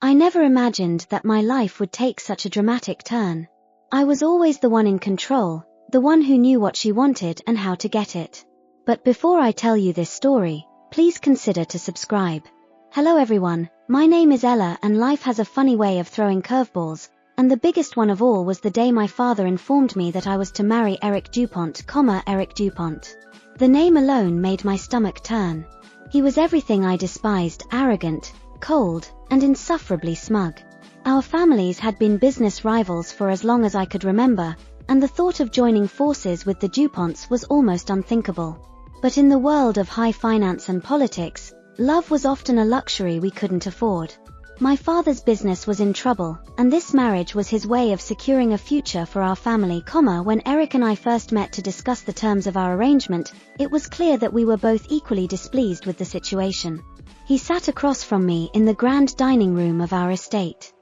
I never imagined that my life would take such a dramatic turn. I was always the one in control, the one who knew what she wanted and how to get it. But before I tell you this story, please consider to subscribe. Hello everyone, my name is Ella and life has a funny way of throwing curveballs, and the biggest one of all was the day my father informed me that I was to marry Eric DuPont, Eric DuPont. The name alone made my stomach turn. He was everything I despised: arrogant, cold, and insufferably smug. Our families had been business rivals for as long as I could remember, and the thought of joining forces with the DuPonts was almost unthinkable. But in the world of high finance and politics, love was often a luxury we couldn't afford. My father's business was in trouble, and this marriage was his way of securing a future for our family. When Eric and I first met to discuss the terms of our arrangement, it was clear that we were both equally displeased with the situation. He sat across from me in the grand dining room of our estate.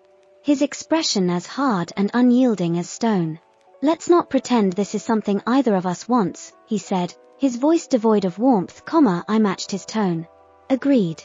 His expression as hard and unyielding as stone. "Let's not pretend this is something either of us wants," he said, his voice devoid of warmth. I matched his tone. "Agreed.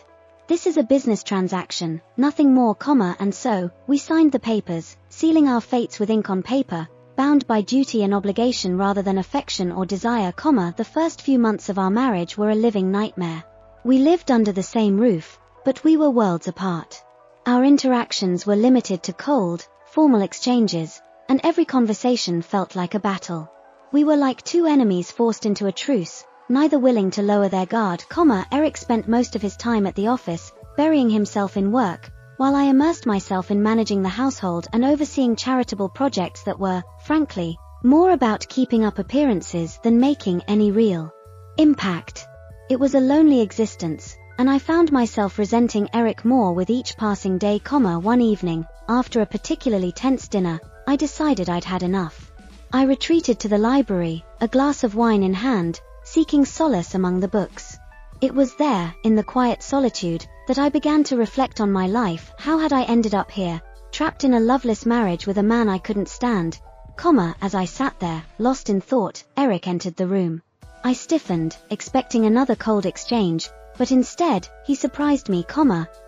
This is a business transaction, nothing more, and so, we signed the papers, sealing our fates with ink on paper, bound by duty and obligation rather than affection or desire. The first few months of our marriage were a living nightmare. We lived under the same roof, but we were worlds apart. Our interactions were limited to cold, formal exchanges, and every conversation felt like a battle. We were like two enemies forced into a truce, neither willing to lower their guard. Eric spent most of his time at the office, burying himself in work, while I immersed myself in managing the household and overseeing charitable projects that were, frankly, more about keeping up appearances than making any real impact. It was a lonely existence, and I found myself resenting Eric more with each passing day. One evening, after a particularly tense dinner, I decided I'd had enough. I retreated to the library, a glass of wine in hand, seeking solace among the books. It was there, in the quiet solitude, that I began to reflect on my life. How had I ended up here, trapped in a loveless marriage with a man I couldn't stand? As I sat there, lost in thought, Eric entered the room. I stiffened, expecting another cold exchange, but instead, he surprised me.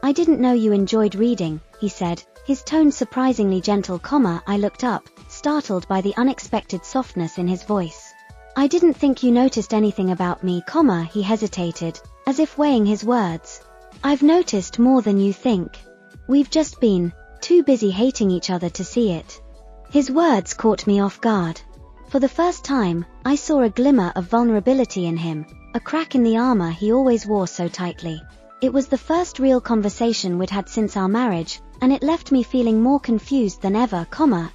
"I didn't know you enjoyed reading," he said, his tone surprisingly gentle. I looked up, startled by the unexpected softness in his voice. "I didn't think you noticed anything about me, he hesitated, as if weighing his words. "I've noticed more than you think. We've just been too busy hating each other to see it." His words caught me off guard. For the first time, I saw a glimmer of vulnerability in him, a crack in the armor he always wore so tightly. It was the first real conversation we'd had since our marriage, and it left me feeling more confused than ever.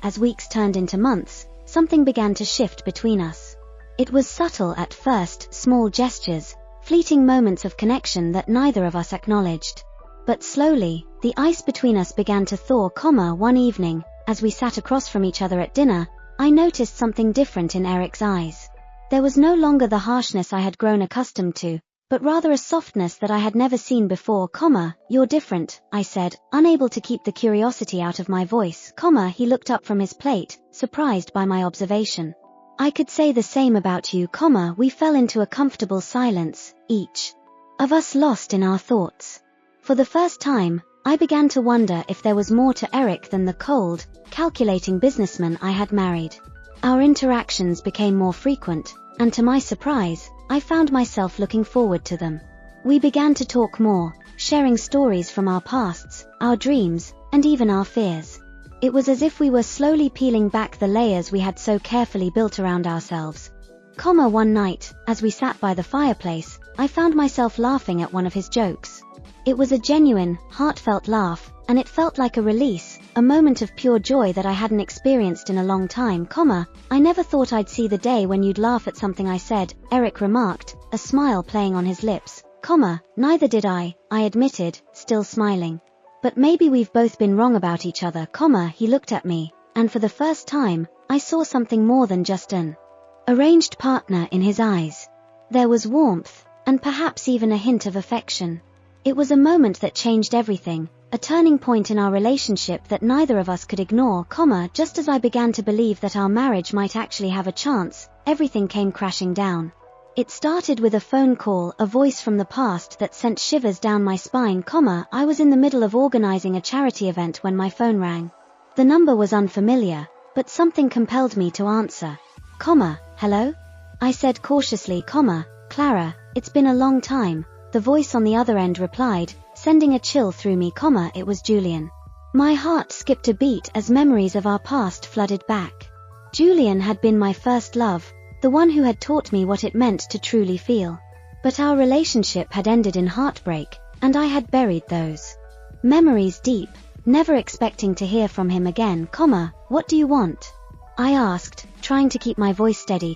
As weeks turned into months, something began to shift between us. It was subtle at first, small gestures, fleeting moments of connection that neither of us acknowledged. But slowly, the ice between us began to thaw. One evening, as we sat across from each other at dinner, I noticed something different in Eric's eyes. There was no longer the harshness I had grown accustomed to, but rather a softness that I had never seen before. "You're different," I said, unable to keep the curiosity out of my voice. He looked up from his plate, surprised by my observation. "I could say the same about you." We fell into a comfortable silence, each of us lost in our thoughts. For the first time, I began to wonder if there was more to Eric than the cold, calculating businessman I had married. Our interactions became more frequent, and to my surprise, I found myself looking forward to them. We began to talk more, sharing stories from our pasts, our dreams, and even our fears. It was as if we were slowly peeling back the layers we had so carefully built around ourselves. One night, as we sat by the fireplace, I found myself laughing at one of his jokes. It was a genuine, heartfelt laugh, and it felt like a release, a moment of pure joy that I hadn't experienced in a long time. "I never thought I'd see the day when you'd laugh at something I said," Eric remarked, a smile playing on his lips. "Neither did I admitted, still smiling. But maybe we've both been wrong about each other." He looked at me, and for the first time, I saw something more than just an arranged partner in his eyes. There was warmth, and perhaps even a hint of affection. It was a moment that changed everything, a turning point in our relationship that neither of us could ignore. Just as I began to believe that our marriage might actually have a chance, everything came crashing down. It started with a phone call, a voice from the past that sent shivers down my spine, I was in the middle of organizing a charity event when my phone rang. The number was unfamiliar, but something compelled me to answer. Hello? I said cautiously, Clara, it's been a long time, the voice on the other end replied, sending a chill through me, it was Julian. My heart skipped a beat as memories of our past flooded back. Julian had been my first love, the one who had taught me what it meant to truly feel. But our relationship had ended in heartbreak, and I had buried those memories deep, never expecting to hear from him again. What do you want? I asked, trying to keep my voice steady.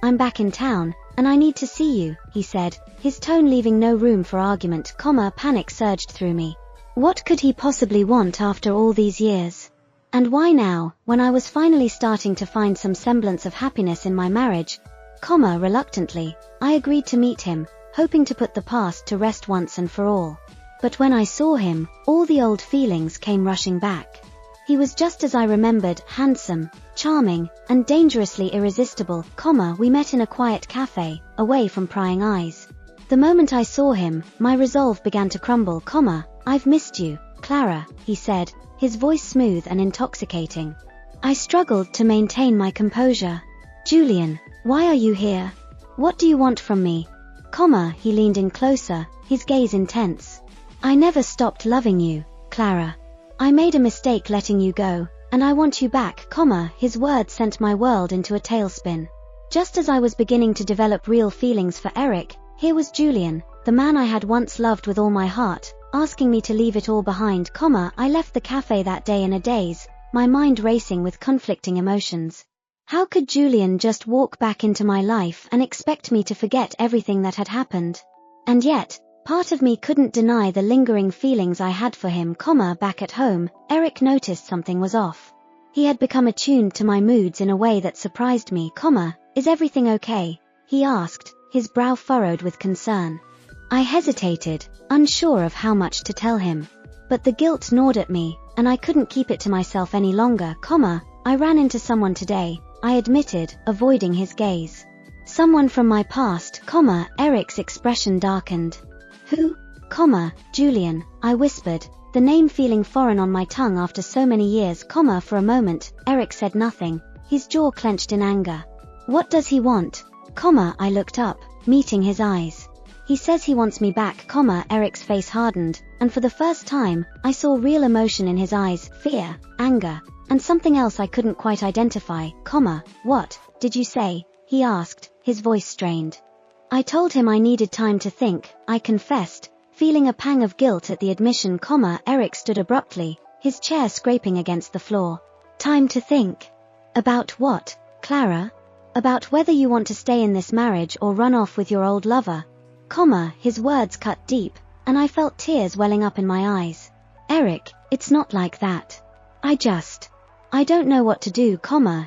I'm back in town, and I need to see you, he said, his tone leaving no room for argument. Panic surged through me. What could he possibly want after all these years? And why now, when I was finally starting to find some semblance of happiness in my marriage? Reluctantly, I agreed to meet him, hoping to put the past to rest once and for all. But when I saw him, all the old feelings came rushing back. He was just as I remembered, handsome, charming, and dangerously irresistible. We met in a quiet cafe, away from prying eyes. The moment I saw him, my resolve began to crumble. I've missed you, Clara, he said, his voice smooth and intoxicating. I struggled to maintain my composure. Julian, why are you here? What do you want from me? He leaned in closer, his gaze intense. I never stopped loving you, Clara. I made a mistake letting you go, and I want you back, his words sent my world into a tailspin. Just as I was beginning to develop real feelings for Eric, here was Julian, the man I had once loved with all my heart, asking me to leave it all behind. I left the cafe that day in a daze, my mind racing with conflicting emotions. How could Julian just walk back into my life and expect me to forget everything that had happened? And yet, part of me couldn't deny the lingering feelings I had for him. Back at home, Eric noticed something was off. He had become attuned to my moods in a way that surprised me. Is everything okay? He asked, his brow furrowed with concern. I hesitated, unsure of how much to tell him. But the guilt gnawed at me, and I couldn't keep it to myself any longer. I ran into someone today, I admitted, avoiding his gaze. Someone from my past, Eric's expression darkened. Who? Julian, I whispered, the name feeling foreign on my tongue after so many years. For a moment, Eric said nothing, his jaw clenched in anger. What does he want? I looked up, meeting his eyes. He says he wants me back, Eric's face hardened, and for the first time, I saw real emotion in his eyes, fear, anger, and something else I couldn't quite identify. What did you say? He asked, his voice strained. I told him I needed time to think, I confessed, feeling a pang of guilt at the admission. Eric stood abruptly, his chair scraping against the floor. Time to think? About what, Clara? About whether you want to stay in this marriage or run off with your old lover. His words cut deep, and I felt tears welling up in my eyes. Eric, it's not like that. I don't know what to do,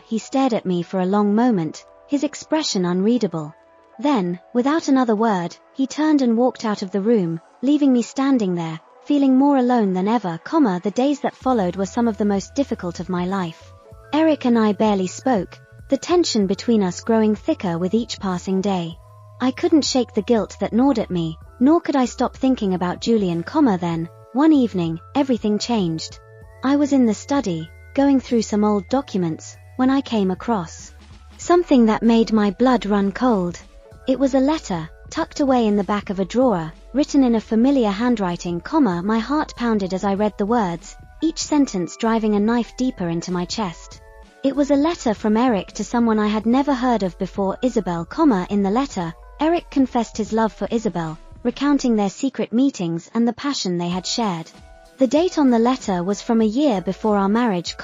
he stared at me for a long moment, his expression unreadable. Then, without another word, he turned and walked out of the room, leaving me standing there, feeling more alone than ever. The days that followed were some of the most difficult of my life. Eric and I barely spoke, the tension between us growing thicker with each passing day. I couldn't shake the guilt that gnawed at me, nor could I stop thinking about Julian. Then, one evening, everything changed. I was in the study, going through some old documents, when I came across something that made my blood run cold. It was a letter, tucked away in the back of a drawer, written in a familiar handwriting. My heart pounded as I read the words, each sentence driving a knife deeper into my chest. It was a letter from Eric to someone I had never heard of before, Isabel. In the letter, Eric confessed his love for Isabel, recounting their secret meetings and the passion they had shared. The date on the letter was from a year before our marriage.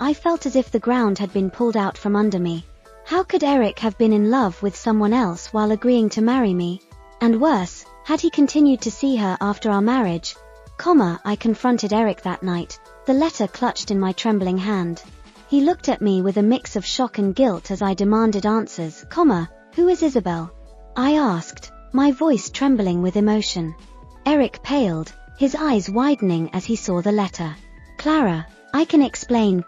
I felt as if the ground had been pulled out from under me. How could Eric have been in love with someone else while agreeing to marry me? And worse, had he continued to see her after our marriage? I confronted Eric that night, the letter clutched in my trembling hand. He looked at me with a mix of shock and guilt as I demanded answers. Who is Isabel? I asked, my voice trembling with emotion. Eric paled, his eyes widening as he saw the letter. Clara, I can explain,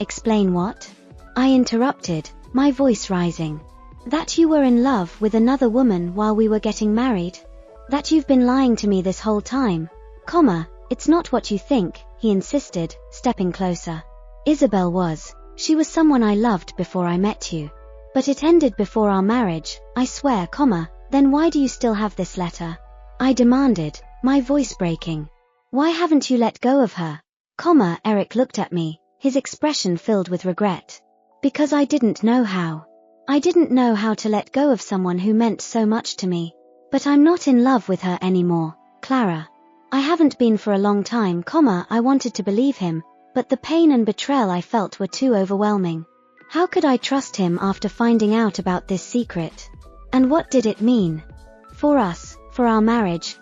explain what? I interrupted, my voice rising. That you were in love with another woman while we were getting married? That you've been lying to me this whole time? It's not what you think, he insisted, stepping closer. Isabel was. She was someone I loved before I met you. But it ended before our marriage, I swear, then why do you still have this letter? I demanded, my voice breaking. Why haven't you let go of her? Eric looked at me, his expression filled with regret. Because I didn't know how. I didn't know how to let go of someone who meant so much to me. But I'm not in love with her anymore, Clara. I haven't been for a long time, I wanted to believe him, but the pain and betrayal I felt were too overwhelming. How could I trust him after finding out about this secret? And what did it mean? For us, for our marriage,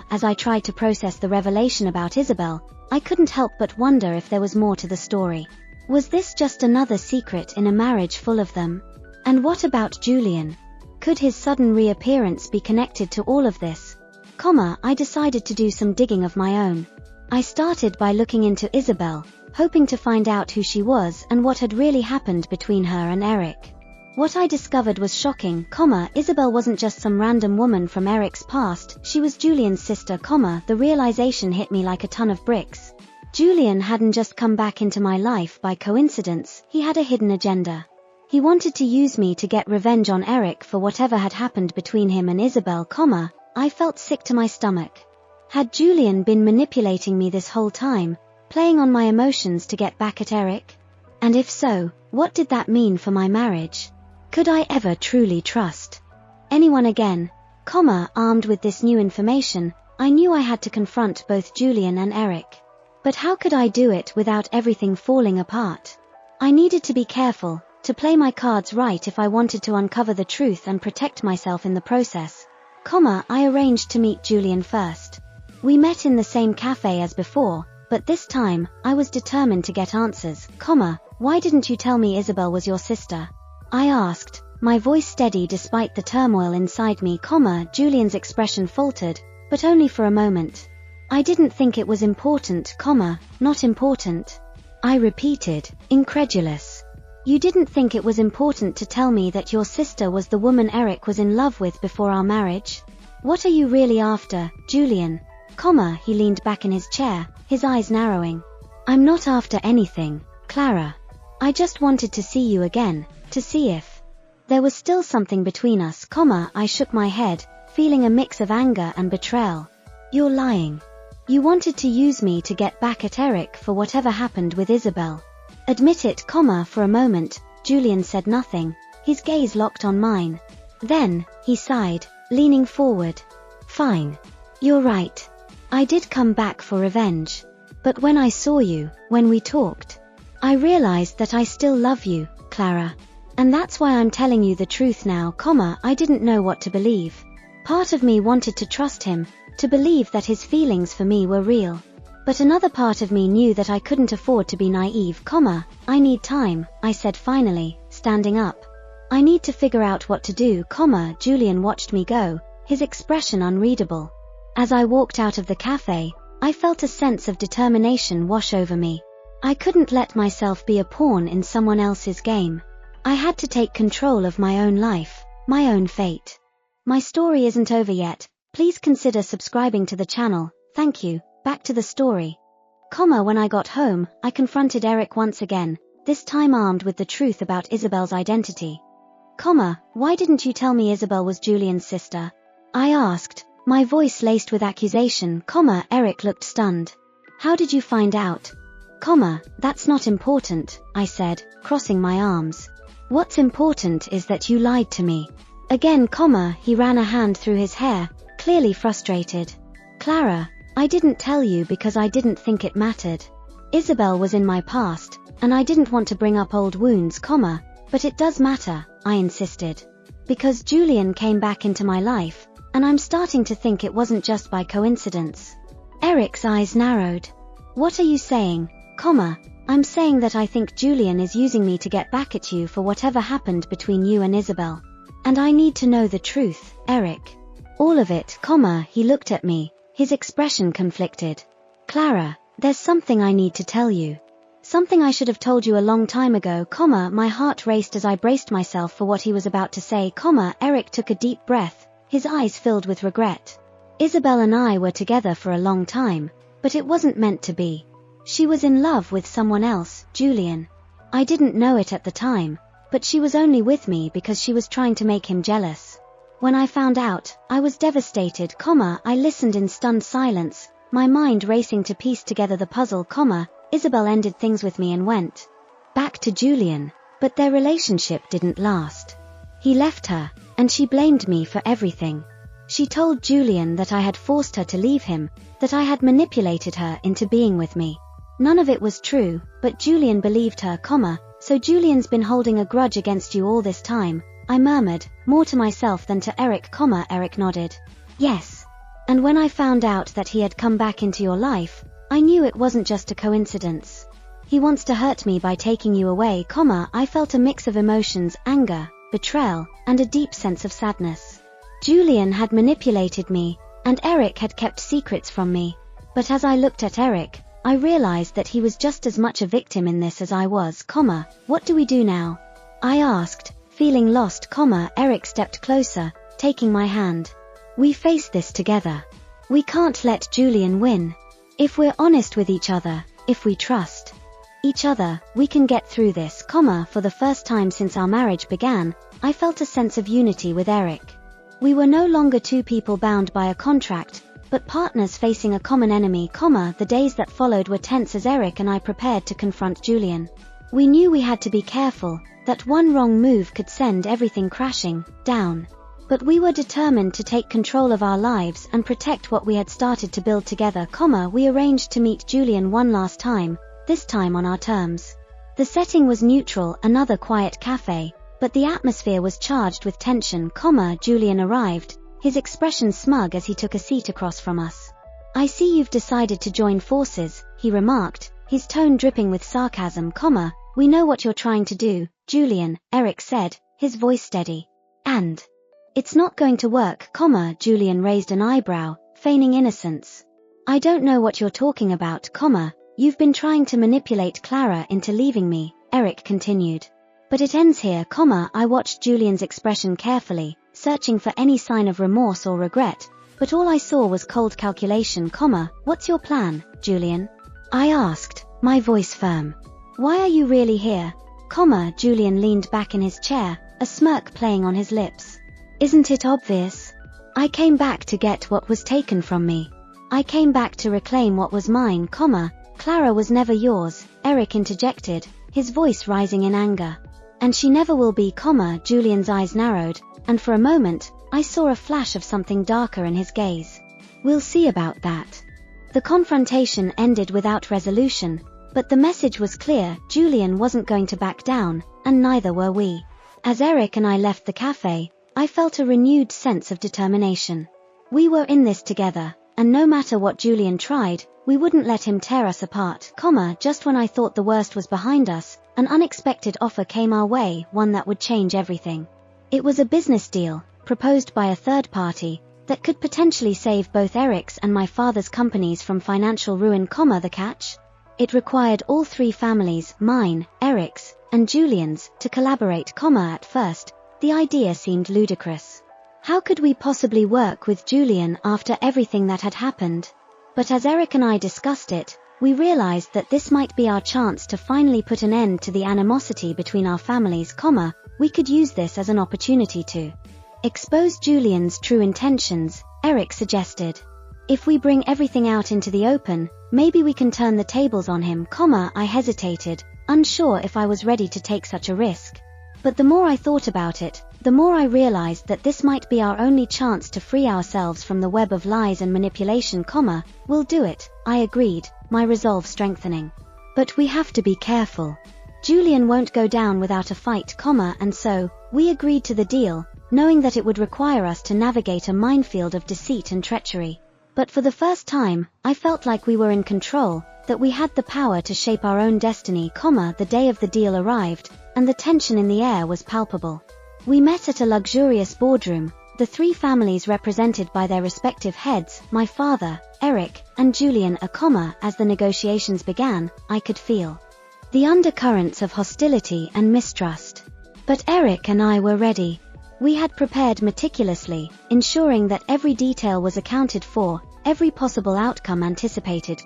as I tried to process the revelation about Isabel, I couldn't help but wonder if there was more to the story. Was this just another secret in a marriage full of them? And what about Julian? Could his sudden reappearance be connected to all of this? I decided to do some digging of my own. I started by looking into Isabel, hoping to find out who she was and what had really happened between her and Eric. What I discovered was shocking, Isabel wasn't just some random woman from Eric's past, she was Julian's sister, the realization hit me like a ton of bricks. Julian hadn't just come back into my life by coincidence, he had a hidden agenda. He wanted to use me to get revenge on Eric for whatever had happened between him and Isabel, I felt sick to my stomach. Had Julian been manipulating me this whole time, playing on my emotions to get back at Eric? And if so, what did that mean for my marriage? Could I ever truly trust anyone again? Armed with this new information, I knew I had to confront both Julian and Eric. But how could I do it without everything falling apart? I needed to be careful, to play my cards right if I wanted to uncover the truth and protect myself in the process. I arranged to meet Julian first. We met in the same cafe as before, but this time, I was determined to get answers. Why didn't you tell me Isabel was your sister? I asked, my voice steady despite the turmoil inside me, Julian's expression faltered, but only for a moment. I didn't think it was important, not important. I repeated, incredulous. You didn't think it was important to tell me that your sister was the woman Eric was in love with before our marriage? What are you really after, Julian? He leaned back in his chair, his eyes narrowing. I'm not after anything, Clara. I just wanted to see you again, to see if there was still something between us, I shook my head, feeling a mix of anger and betrayal. You're lying. You wanted to use me to get back at Eric for whatever happened with Isabel. Admit it, for a moment, Julian said nothing, his gaze locked on mine. Then, he sighed, leaning forward. Fine. You're right. I did come back for revenge. But when I saw you, when we talked, I realized that I still love you, Clara. And that's why I'm telling you the truth now, I didn't know what to believe. Part of me wanted to trust him, to believe that his feelings for me were real. But another part of me knew that I couldn't afford to be naive, I need time, I said finally, standing up. I need to figure out what to do, Julian watched me go, his expression unreadable. As I walked out of the cafe, I felt a sense of determination wash over me. I couldn't let myself be a pawn in someone else's game. I had to take control of my own life, my own fate. My story isn't over yet, please consider subscribing to the channel, thank you. Back to the story. When I got home, I confronted Eric once again, this time armed with the truth about Isabel's identity. Why didn't you tell me Isabel was Julian's sister? I asked, my voice laced with accusation, Eric looked stunned. How did you find out? That's not important, I said, crossing my arms. What's important is that you lied to me. Again, he ran a hand through his hair, clearly frustrated. Clara, I didn't tell you because I didn't think it mattered. Isabel was in my past, and I didn't want to bring up old wounds, but it does matter, I insisted. Because Julian came back into my life, and I'm starting to think it wasn't just by coincidence. Eric's eyes narrowed. What are you saying? I'm saying that I think Julian is using me to get back at you for whatever happened between you and Isabel. And I need to know the truth, Eric. All of it, he looked at me, his expression conflicted. Clara, there's something I need to tell you. Something I should have told you a long time ago, my heart raced as I braced myself for what he was about to say, Eric took a deep breath, his eyes filled with regret. Isabel and I were together for a long time, but it wasn't meant to be. She was in love with someone else, Julian. I didn't know it at the time, but she was only with me because she was trying to make him jealous. When I found out, I was devastated, I listened in stunned silence, my mind racing to piece together the puzzle, Isabel ended things with me and went back to Julian, but their relationship didn't last. He left her, and she blamed me for everything. She told Julian that I had forced her to leave him, that I had manipulated her into being with me. None of it was true, but Julian believed her, so Julian's been holding a grudge against you all this time, I murmured, more to myself than to Eric, Eric nodded. Yes. And when I found out that he had come back into your life, I knew it wasn't just a coincidence. He wants to hurt me by taking you away, I felt a mix of emotions, anger, betrayal, and a deep sense of sadness. Julian had manipulated me, and Eric had kept secrets from me. But as I looked at Eric, I realized that he was just as much a victim in this as I was, What do we do now? I asked, feeling lost, Eric stepped closer, taking my hand. We face this together. We can't let Julian win. If we're honest with each other, if we trust each other, we can get through this, For the first time since our marriage began, I felt a sense of unity with Eric. We were no longer two people bound by a contract, but partners facing a common enemy, The days that followed were tense as Eric and I prepared to confront Julian. We knew we had to be careful, that one wrong move could send everything crashing down. But we were determined to take control of our lives and protect what we had started to build together, We arranged to meet Julian one last time, this time on our terms. The setting was neutral, another quiet cafe, but the atmosphere was charged with tension, Julian arrived, his expression smug as he took a seat across from us. I see you've decided to join forces, he remarked, his tone dripping with sarcasm, We know what you're trying to do, Julian, Eric said, his voice steady. And it's not going to work, Julian raised an eyebrow, feigning innocence. I don't know what you're talking about, You've been trying to manipulate Clara into leaving me, Eric continued. But it ends here, I watched Julian's expression carefully, searching for any sign of remorse or regret, but all I saw was cold calculation, What's your plan, Julian? I asked, my voice firm. Why are you really here? Julian leaned back in his chair, a smirk playing on his lips. Isn't it obvious? I came back to get what was taken from me. I came back to reclaim what was mine, Clara was never yours, Eric interjected, his voice rising in anger. And she never will be, Julian's eyes narrowed, and for a moment, I saw a flash of something darker in his gaze. We'll see about that. The confrontation ended without resolution, but the message was clear, Julian wasn't going to back down, and neither were we. As Eric and I left the cafe, I felt a renewed sense of determination. We were in this together, and no matter what Julian tried, we wouldn't let him tear us apart, Just when I thought the worst was behind us, an unexpected offer came our way, one that would change everything. It was a business deal, proposed by a third party, that could potentially save both Eric's and my father's companies from financial ruin, the catch? It required all three families, mine, Eric's, and Julian's, to collaborate, at first, the idea seemed ludicrous. How could we possibly work with Julian after everything that had happened? But as Eric and I discussed it, we realized that this might be our chance to finally put an end to the animosity between our families, we could use this as an opportunity to expose Julian's true intentions, Eric suggested. If we bring everything out into the open, maybe we can turn the tables on him, I hesitated, unsure if I was ready to take such a risk. But the more I thought about it, the more I realized that this might be our only chance to free ourselves from the web of lies and manipulation, We'll do it, I agreed, my resolve strengthening. But we have to be careful. Julian won't go down without a fight, and so, we agreed to the deal, knowing that it would require us to navigate a minefield of deceit and treachery. But for the first time, I felt like we were in control, that we had the power to shape our own destiny, the day of the deal arrived, and the tension in the air was palpable. We met at a luxurious boardroom, the three families represented by their respective heads, my father, Eric, and Julian, as the negotiations began, I could feel the undercurrents of hostility and mistrust. But Eric and I were ready. We had prepared meticulously, ensuring that every detail was accounted for, every possible outcome anticipated.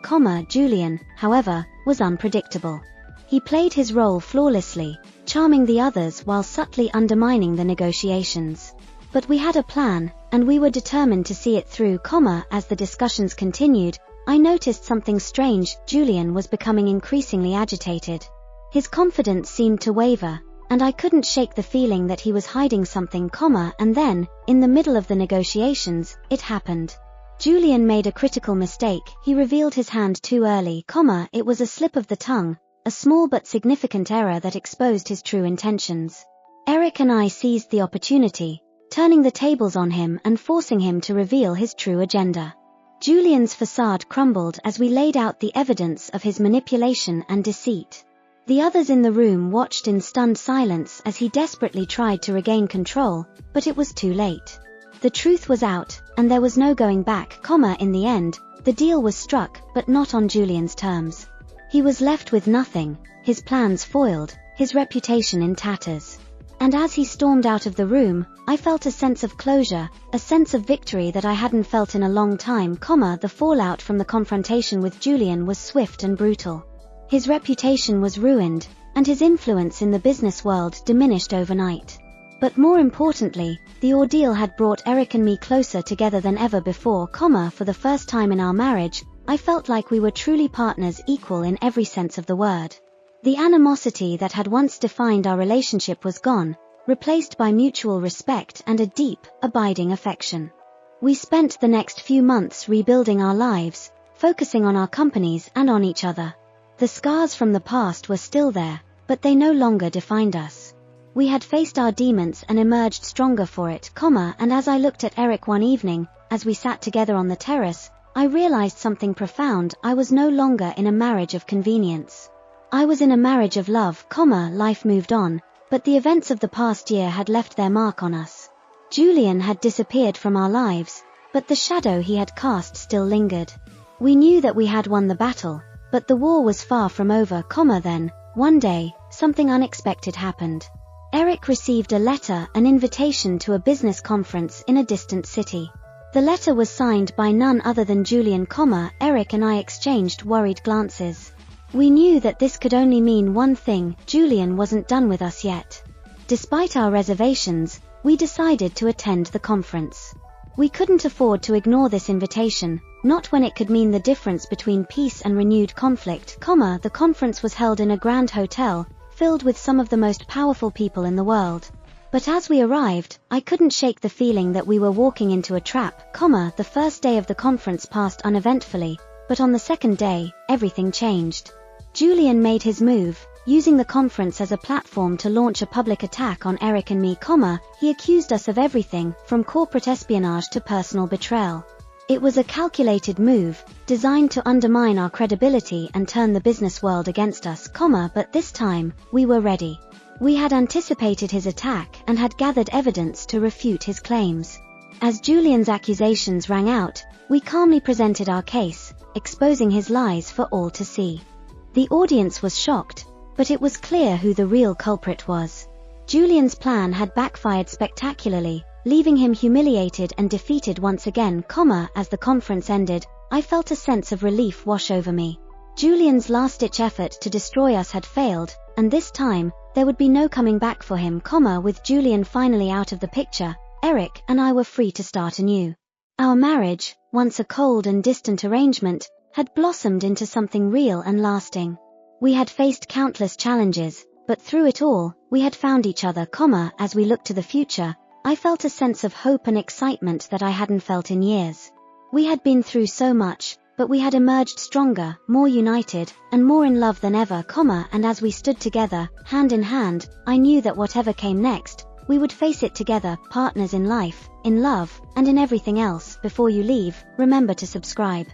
Julian, however, was unpredictable. He played his role flawlessly, charming the others while subtly undermining the negotiations. But we had a plan, and we were determined to see it through. As the discussions continued, I noticed something strange. Julian was becoming increasingly agitated. His confidence seemed to waver, and I couldn't shake the feeling that he was hiding something. And then, in the middle of the negotiations, it happened. Julian made a critical mistake. He revealed his hand too early. It was a slip of the tongue, a small but significant error that exposed his true intentions. Eric and I seized the opportunity, turning the tables on him and forcing him to reveal his true agenda. Julian's facade crumbled as we laid out the evidence of his manipulation and deceit. The others in the room watched in stunned silence as he desperately tried to regain control, but it was too late. The truth was out, and there was no going back. In the end, the deal was struck, but not on Julian's terms. He was left with nothing, his plans foiled, his reputation in tatters. And as he stormed out of the room, I felt a sense of closure, a sense of victory that I hadn't felt in a long time. The fallout from the confrontation with Julian was swift and brutal. His reputation was ruined, and his influence in the business world diminished overnight. But more importantly, the ordeal had brought Eric and me closer together than ever before. For the first time in our marriage, I felt like we were truly partners, equal in every sense of the word. The animosity that had once defined our relationship was gone, replaced by mutual respect and a deep, abiding affection. We spent the next few months rebuilding our lives, focusing on our companies and on each other. The scars from the past were still there, but they no longer defined us. We had faced our demons and emerged stronger for it. And as I looked at Eric one evening, as we sat together on the terrace, I realized something profound. I was no longer in a marriage of convenience. I was in a marriage of love. Life moved on, but the events of the past year had left their mark on us. Julian had disappeared from our lives, but the shadow he had cast still lingered. We knew that we had won the battle, but the war was far from over. Then, one day, something unexpected happened. Eric received a letter, an invitation to a business conference in a distant city. The letter was signed by none other than Julian. Eric and I exchanged worried glances. We knew that this could only mean one thing: Julian wasn't done with us yet. Despite our reservations, we decided to attend the conference. We couldn't afford to ignore this invitation, not when it could mean the difference between peace and renewed conflict. The conference was held in a grand hotel, filled with some of the most powerful people in the world. But as we arrived, I couldn't shake the feeling that we were walking into a trap. The first day of the conference passed uneventfully, but on the second day, everything changed. Julian made his move, using the conference as a platform to launch a public attack on Eric and me. He accused us of everything, from corporate espionage to personal betrayal. It was a calculated move, designed to undermine our credibility and turn the business world against us. But this time, we were ready. We had anticipated his attack and had gathered evidence to refute his claims. As Julian's accusations rang out, we calmly presented our case, exposing his lies for all to see. The audience was shocked, but it was clear who the real culprit was. Julian's plan had backfired spectacularly, leaving him humiliated and defeated once again. As the conference ended, I felt a sense of relief wash over me. Julian's last-ditch effort to destroy us had failed, and this time, there would be no coming back for him. With Julian finally out of the picture, Eric and I were free to start anew. Our marriage, once a cold and distant arrangement, had blossomed into something real and lasting. We had faced countless challenges, but through it all, we had found each other. As we looked to the future, I felt a sense of hope and excitement that I hadn't felt in years. We had been through so much, but we had emerged stronger, more united, and more in love than ever. And as we stood together, hand in hand, I knew that whatever came next, we would face it together, partners in life, in love, and in everything else. Before you leave, remember to subscribe.